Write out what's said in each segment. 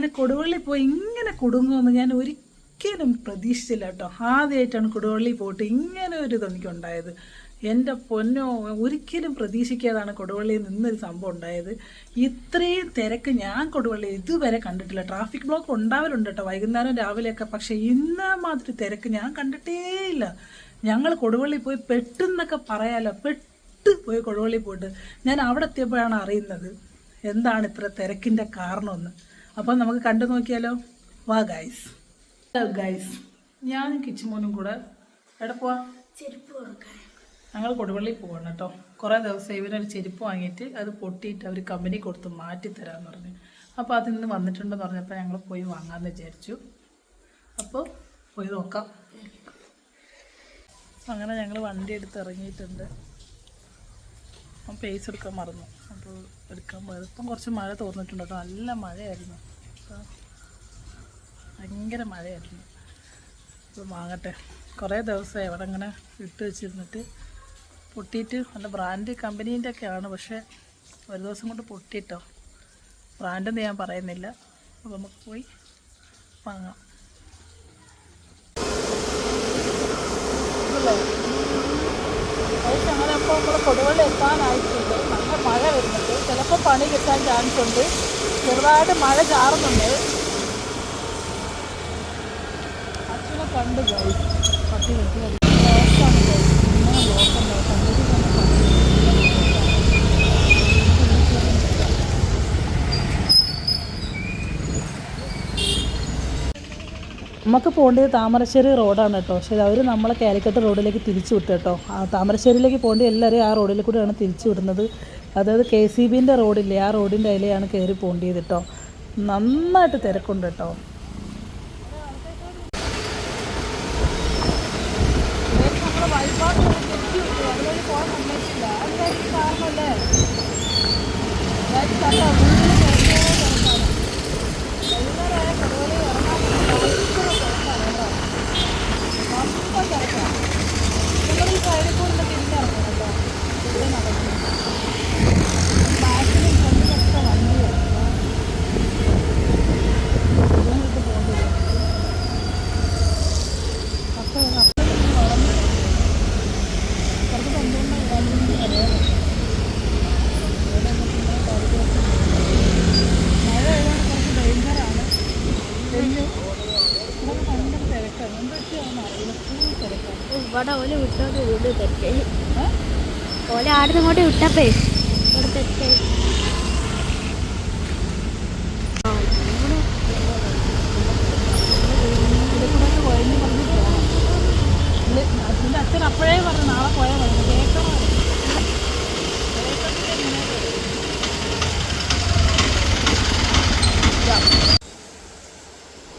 അങ്ങനെ കൊടുവള്ളി പോയി ഇങ്ങനെ കുടുങ്ങുമെന്ന് ഞാൻ ഒരിക്കലും പ്രതീക്ഷിച്ചില്ല കേട്ടോ. ആദ്യമായിട്ടാണ് കൊടുവള്ളി പോയിട്ട് ഇങ്ങനെ ഒരു ഇതെനിക്കുണ്ടായത്. എൻ്റെ പൊന്നോ, ഒരിക്കലും പ്രതീക്ഷിക്കാതാണ് കൊടുവള്ളിയിൽ നിന്നൊരു സംഭവം ഉണ്ടായത്. ഇത്രയും തിരക്ക് ഞാൻ കൊടുവള്ളി ഇതുവരെ കണ്ടിട്ടില്ല. ട്രാഫിക് ബ്ലോക്ക് ഉണ്ടാവലുണ്ട് കേട്ടോ വൈകുന്നേരം രാവിലെയൊക്കെ, പക്ഷേ ഇന്ന മാതിരി തിരക്ക് ഞാൻ കണ്ടിട്ടേയില്ല. ഞങ്ങൾ കൊടുവള്ളി പോയി പെട്ടെന്നൊക്കെ പറയാലോ, പോയി കൊടുവള്ളി പോയിട്ട് ഞാൻ അവിടെ എത്തിയപ്പോഴാണ് അറിയുന്നത് എന്താണ് ഇത്ര തിരക്കിൻ്റെ കാരണമെന്ന്. അപ്പം നമുക്ക് കണ്ടു നോക്കിയാലോ. വാ ഗൈസ്. ഹലോ ഗൈസ്, ഞാനും കിച്ചുമോനും കൂടെ എവിടെ പോവാ? ചെരുപ്പ് കൊടുക്കാൻ. ഞങ്ങൾ കൊടുവള്ളി പോകണം കേട്ടോ. കുറേ ദിവസം ഇവരൊരു ചെരുപ്പ് വാങ്ങിയിട്ട് അത് പൊട്ടിയിട്ട് അവർ കമ്പനി കൊടുത്ത് മാറ്റിത്തരാമെന്ന് പറഞ്ഞു. അപ്പോൾ അതിന്ന് വന്നിട്ടുണ്ടെന്ന് പറഞ്ഞപ്പോൾ ഞങ്ങൾ പോയി വാങ്ങാമെന്ന് വിചാരിച്ചു. അപ്പോൾ പോയി നോക്കാം. അങ്ങനെ ഞങ്ങൾ വണ്ടി എടുത്ത് ഇറങ്ങിയിട്ടുണ്ട്. അപ്പം പേസ് എടുക്കാൻ മറന്നു, അപ്പോൾ എടുക്കാൻ പോയത്. ഇപ്പം കുറച്ച് മഴ തോന്നിട്ടുണ്ട് കേട്ടോ. നല്ല മഴയായിരുന്നു, ഭയങ്കര മഴയായിരുന്നു. ഇപ്പോൾ വാങ്ങട്ടെ. കുറേ ദിവസമായി അവിടെ ഇങ്ങനെ ഇട്ട് വെച്ചിരുന്നിട്ട് പൊട്ടിയിട്ട് നല്ല ബ്രാൻഡ് കമ്പനീൻ്റെ ഒക്കെയാണ്, പക്ഷേ ഒരു ദിവസം കൊണ്ട് പൊട്ടിയിട്ടോ. ബ്രാൻഡെന്ന് ഞാൻ പറയുന്നില്ല. അപ്പോൾ നമുക്ക് പോയി വാങ്ങാം. അങ്ങനെ അപ്പോൾ നമ്മൾ കൊടുവള്ളി എത്താനായിട്ടുണ്ട്. നല്ല മഴ വരുന്നുണ്ട്. ചിലപ്പോൾ പണി കിട്ടാൻ ചാൻസ് ഉണ്ട്. ചെറുതായിട്ട് മഴ ചാറുന്നുണ്ട്. അച്ഛനെ കണ്ട് പോയി പട്ടി വെട്ടി ലോക്കാണ് പോയി. ഇങ്ങനെ ലോക്കുണ്ടാവും. നമുക്ക് പോകേണ്ടത് താമരശ്ശേരി റോഡാണ് കേട്ടോ. പക്ഷേ അവർ നമ്മളെ കാലിക്കട്ട് റോഡിലേക്ക് തിരിച്ചു വിട്ടു കേട്ടോ. താമരശ്ശേരിയിലേക്ക് പോകേണ്ട എല്ലാവരും ആ റോഡിൽ കൂടെയാണ് തിരിച്ചു വിടുന്നത്. അതായത് KCBൻ്റെ റോഡില്ലേ, ആ റോഡിൻ്റെ അതിലെയാണ് കയറി പോകേണ്ടത് കേട്ടോ. നന്നായിട്ട് തിരക്കുണ്ട് കേട്ടോ. നമ്മൾ വൈപാട് തിരിച്ചു വിട്ടു, അതുവഴി പോകാൻ സമ്മതിച്ചില്ല. അതിലേക്ക് കാരണമല്ലേ ഇവിടെ ഓല് വിട്ടോണ്ട് വീട് തെറ്റേ. ഓല ആടുന്ന് ഇങ്ങോട്ട് വിട്ടപ്പേ ഇവിടെ തെറ്റേ. അച്ഛൻ അപ്പോഴേ പറഞ്ഞു നാളെ പോയാൽ മതി. കേൾക്കണം.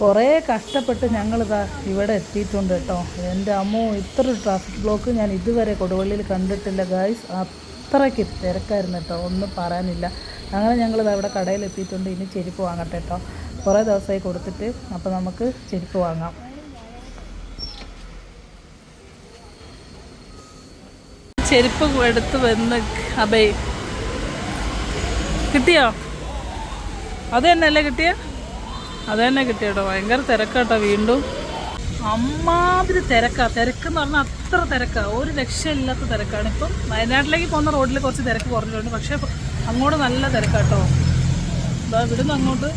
കുറേ കഷ്ടപ്പെട്ട് ഞങ്ങളിതാ ഇവിടെ എത്തിയിട്ടുണ്ട് കേട്ടോ. എൻ്റെ അമ്മോ, ഇത്ര ട്രാഫിക് ബ്ലോക്ക് ഞാൻ ഇതുവരെ കൊടുവള്ളിയിൽ കണ്ടിട്ടില്ല ഗായ്സ്. അത്രയ്ക്ക് തിരക്കായിരുന്നു കേട്ടോ, ഒന്നും പറയാനില്ല. അങ്ങനെ ഞങ്ങളിതാ ഇവിടെ കടയിൽ എത്തിയിട്ടുണ്ട്. ഇനി ചെരുപ്പ് വാങ്ങട്ടെ കേട്ടോ. കുറേ ദിവസമായി കൊടുത്തിട്ട്. അപ്പോൾ നമുക്ക് ചെരുപ്പ് വാങ്ങാം. ചെരുപ്പ് എടുത്ത് വന്ന് അബേ കിട്ടിയോ? അത് തന്നെയല്ലേ കിട്ടിയ? അത് തന്നെ കിട്ടിയോ? ഭയങ്കര തിരക്കാട്ടോ. വീണ്ടും അമ്മാതിരി തിരക്കെന്ന് പറഞ്ഞാൽ അത്ര തിരക്കാണ്. ഒരു രക്ഷയില്ലാത്ത തിരക്കാണ്. ഇപ്പം വയനാട്ടിലേക്ക് പോകുന്ന റോഡിൽ കുറച്ച് തിരക്ക് കുറഞ്ഞിട്ടുണ്ട്, പക്ഷേ അങ്ങോട്ട് നല്ല തിരക്കാട്ടോ. ഇവിടുന്ന് അങ്ങോട്ട്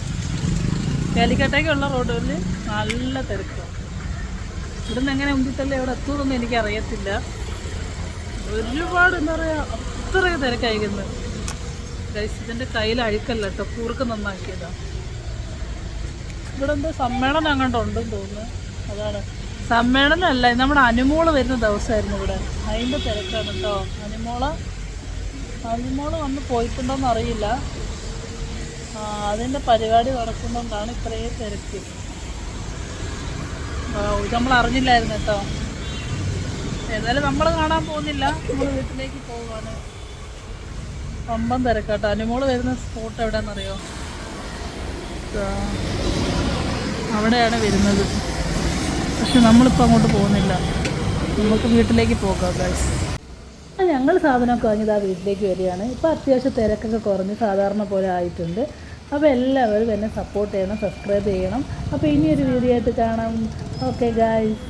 കാലിക്കട്ടേക്കുള്ള റോഡിൽ നല്ല തിരക്കാണ്. ഇവിടുന്ന് എങ്ങനെ ഉന്തിത്തല്ലേ എവിടെ എത്തുമെന്നൊന്നും എനിക്കറിയത്തില്ല. ഒരുപാട് എന്താ പറയുക, അത്രയും തിരക്കായിരിക്കുന്നത്. ഇതിൻ്റെ കയ്യിൽ അഴുക്കല്ല കേട്ടോ, കൂർക്ക് നന്നാക്കിയതാണ്. ഇവിടെ എന്തോ സമ്മേളനം അങ്ങോട്ട് ഉണ്ടെന്ന് തോന്നുന്നു. അതാണ് സമ്മേളനമല്ല, നമ്മുടെ അനുമോള് വരുന്ന ദിവസമായിരുന്നു ഇവിടെ. അതിൻ്റെ തിരക്കാണ് കേട്ടോ. അനുമോള് വന്ന് പോയിട്ടുണ്ടോയെന്ന് അറിയില്ല. അതിൻ്റെ പരിപാടി നടക്കുന്നുകൊണ്ടാണ് ഇത്രയും തിരക്ക്. ഇത് നമ്മൾ അറിഞ്ഞില്ലായിരുന്നു കേട്ടോ. ഏതായാലും നമ്മൾ കാണാൻ പോകുന്നില്ല, നമ്മൾ വീട്ടിലേക്ക് പോവാണ്. പമ്പം തിരക്കാട്ടോ. അനുമോള് വരുന്ന സ്പോട്ട് എവിടെയാണെന്നറിയോ? അവിടെയാണ് വരുന്നത്. പക്ഷെ നമ്മളിപ്പോൾ അങ്ങോട്ട് പോകുന്നില്ല, നമുക്ക് വീട്ടിലേക്ക് പോകാം ഗൈസ്. ഞങ്ങൾ സാധനമൊക്കെ വാങ്ങിയത് ആ വീട്ടിലേക്ക് വരികയാണ്. ഇപ്പോൾ അത്യാവശ്യം തിരക്കൊക്കെ കുറഞ്ഞ് സാധാരണ പോലെ ആയിട്ടുണ്ട്. അപ്പോൾ എല്ലാവരും എന്നെ സപ്പോർട്ട് ചെയ്യണം, സബ്സ്ക്രൈബ് ചെയ്യണം. അപ്പോൾ ഇനിയൊരു വീഡിയോ ആയിട്ട് കാണാം. Okay guys.